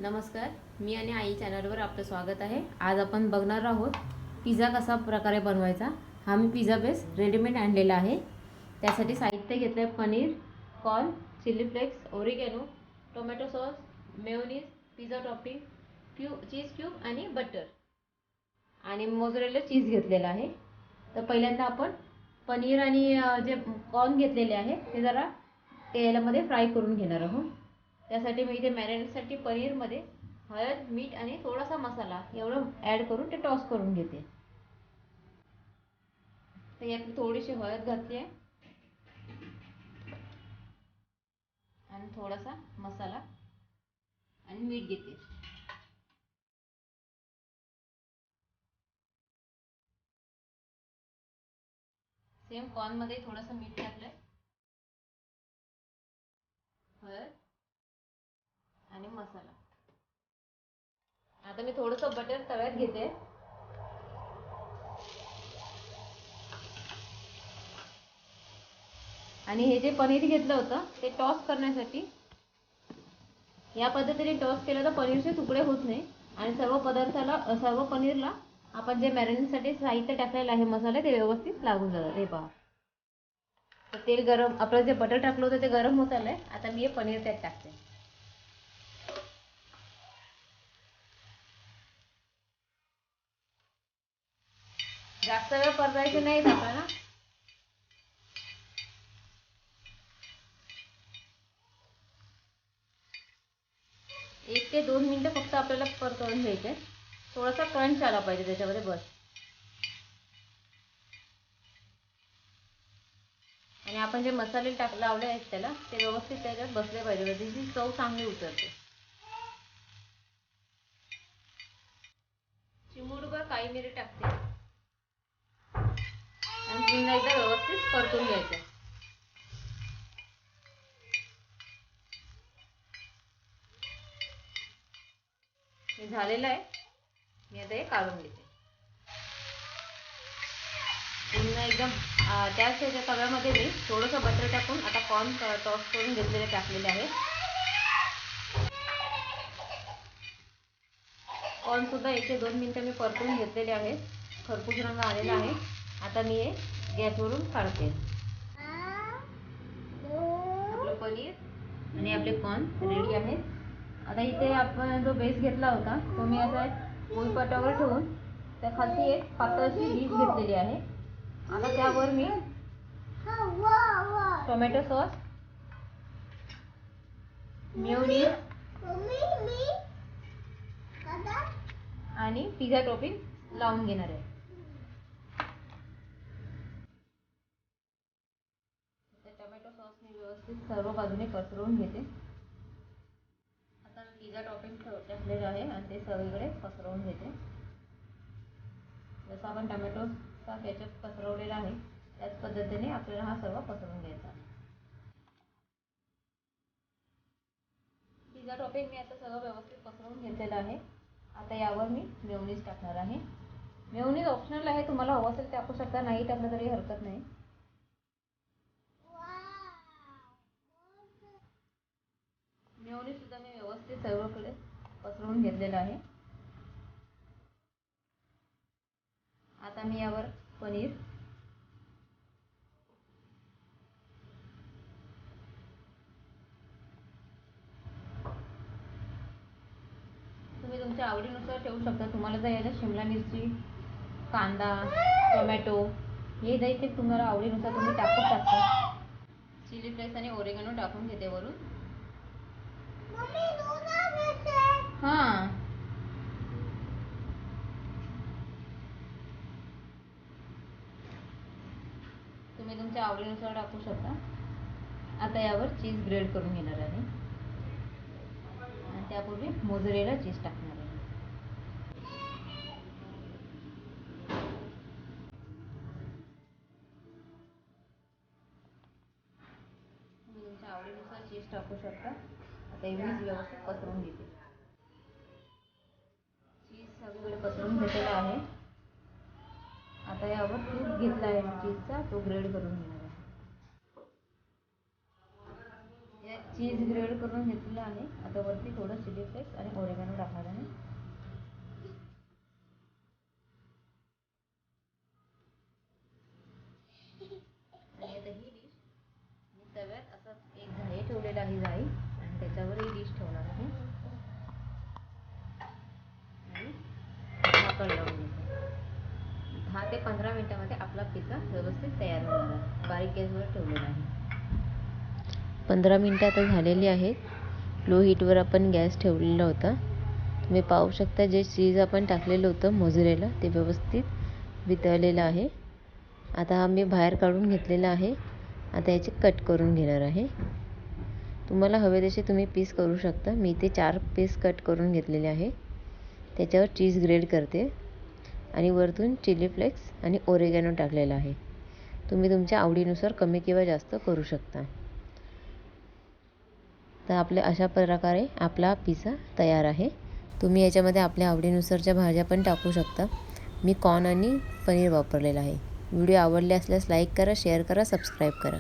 नमस्कार, मी आणि आई चॅनलवर आपलं स्वागत आहे. आज आपण बघणार आहोत पिझ्झा कसा प्रकारे बनवायचा. हा मी पिझ्झा बेस रेडीमेड आणलेला आहे. त्यासाठी साहित्य घेतलं आहे: paneer, corn, chilli flakes, oregano, tomato sauce, mayonnaise, pizza topping, cheese cube आणि बटर आणि मोझरेला चीज घेतलेला आहे. तर पहिल्यांदा आपण पनीर आणि जे कॉर्न घेतलेले आहे ते जरा तेलामध्ये फ्राय करून घेणार आहोत. त्यासाठी मी इथे मॅरिनेटसाठी पनीरमध्ये हळद, मीठ आणि थोडासा मसाला एवढं ॲड करून ते टॉस करून घेते. तर यात थोडीशी हळद घातली आहे आणि थोडासा मसाला आणि मीठ घेते. सेम कॉर्नमध्ये थोडंसं मीठ टाकलंय, हळद आणि मसाला. आता मी थोडंसं बटर तव्यात घेते आणि हे जे पनीर घेतलं होतं ते टॉस करण्यासाठी या पद्धतीने टॉस केलं तर पनीरचे तुकडे होत नाही आणि सर्व पनीरला आपण जे मॅरिनेटसाठी साहित्य टाकलेलं आहे मसाले ते व्यवस्थित लागून जातात. हे पहा, तर तेल गरम, आपलं जे बटर टाकलं होतं ते गरम होत आलंय. आता मी हे पनीर त्यात टाकते. जास्त वेळ परतायचे नाहीत आपल्याला. 1 ते 2 मिनिटं फक्त आपल्याला परतवून घ्यायचे. थोडासा क्रंच आला पाहिजे त्याच्यामध्ये, बस. आणि आपण जे मसाले लावले आहेत त्याला ते व्यवस्थित त्याच्यात बसले पाहिजे, त्याची चव चांगली उतरते. चिमूटभर काळी मिरी टाकते आणि पुन्हा एकदा व्यवस्थित परतून घ्यायचं. हे झालेलं आहे. मी आता हे काढून घेते. पुन्हा एकदम त्याच तव्यामध्ये मी थोडंसं बटर टाकून आता कॉर्न टॉस करून घेतलेले टाकलेले आहे. कॉर्न सुद्धा 1 ते 2 मिनिटं मी परतून घेतलेले आहे. खरपूस रंग आलेला आहे. आता मी हे गॅसवरून काढते. आपलं पनीर आणि आपले कॉर्न रेडी आहे. आता इथे आपण जो बेस घेतला होता तो मी असा पोळपाटावर ठेवून त्या खाली एक पातळशी डिश घेतलेली आहे. आता त्यावर मी टोमॅटो सॉस, मेयोनीज आणि पिझ्झा टॉपिंग लावून घेणार आहे. टोमॅटो सॉस मी व्यवस्थित सर्व बाजूने पसरवून घेते. आता मी पिझ्झा टॉपिंग टाकलेलं आहे आणि ते सगळीकडे पसरवून घेते. जसं आपण टोमॅटोचा केचप पसरवलेला आहे त्याच पद्धतीने आपल्याला हा सर्व पसरवून घ्यायचा. पिझ्झा टॉपिंग मी आता सगळं व्यवस्थित पसरवून घेतलेलं आहे. आता यावर मी मेयोनीज टाकणार आहे. मेयोनीज ऑप्शनल आहे, तुम्हाला हवं असेल टाकू शकता, नाही टाकलं तरी हरकत नाही. मेयोनीज सुद्धा मी व्यवस्थित सर्वकडे पसरवून घेतलेलं आहे. आता मी यावर पनीर, तुम्ही तुमच्या आवडीनुसार ठेवू शकता. तुम्हाला जर याच्यात शिमला मिरची, कांदा, टोमॅटो हे द्यायचे तुम्हाला आवडीनुसार तुम्ही टाकू शकता. चिली फ्लेक्स आणि ओरिगॅनो टाकून घेते वरून. हां, तुम्ही तुमच्या आवडीनुसार टाकू शकता. आता यावर चीज ग्रेड करून घेणार आहे आणि त्यापूर्वी मोझरेला चीज टाकणार आहे. तुम्ही तुमच्या आवडीनुसार चीज टाकू शकता. आता हे मी व्यवस्थित पसरवून घेते. चीज सगळीकडे पसरवून घेतलेला आहे. आता यावर तूप घेतला आहे चीजचा, तो ग्रेड करून घेणार आहे. चीज ग्रेड करून घेतलेलं आहे. आता वरती थोडं चिली फ्लेक्स आणि ओरिगॅनो टाकणार आहे. आणि आता ही डिश मी तव्यात असं एक जाळी ठेवलेला आहे, जाळी, आणि त्याच्यावर ही डिश ठेवणार आहे आणि झाकण लावून घ्यायचं. 10 ते 15 मिनिटांमध्ये आपला पिझ्झा व्यवस्थित तयार होणार आहे. बारीक गॅसवर ठेवलेला आहे. 15 मिनिटं आता झालेली आहेत. लो हीटवर आपण गॅस ठेवलेला होता. तुम्ही पाहू शकता जे चीज आपण टाकलेलं होतं मोझरेला ते व्यवस्थित वितळलेलं आहे. आता हा मी बाहेर काढून घेतलेला आहे. आता याचे कट करून घेणार आहे. तुम्हाला हवे तसे तुम्ही पीस करू शकता. मी ते 4 पीस कट करून घेतलेले आहे. त्याच्यावर चीज ग्रेड करते आणि वरतून चिली फ्लेक्स आणि ओरिगॅनो टाकलेला आहे. तुम्ही तुमच्या आवडीनुसार कमी किंवा जास्त करू शकता. तर आपल्या अशा प्रकारे आपला पिझ्झा तयार आहे. तुम्ही याच्यामध्ये आपल्या आवडीनुसारच्या भाज्या पण टाकू शकता. मी कॉर्न आणि पनीर वापरलेलं आहे. व्हिडिओ आवडले असल्यास लाईक करा, शेअर करा, सबस्क्राईब करा.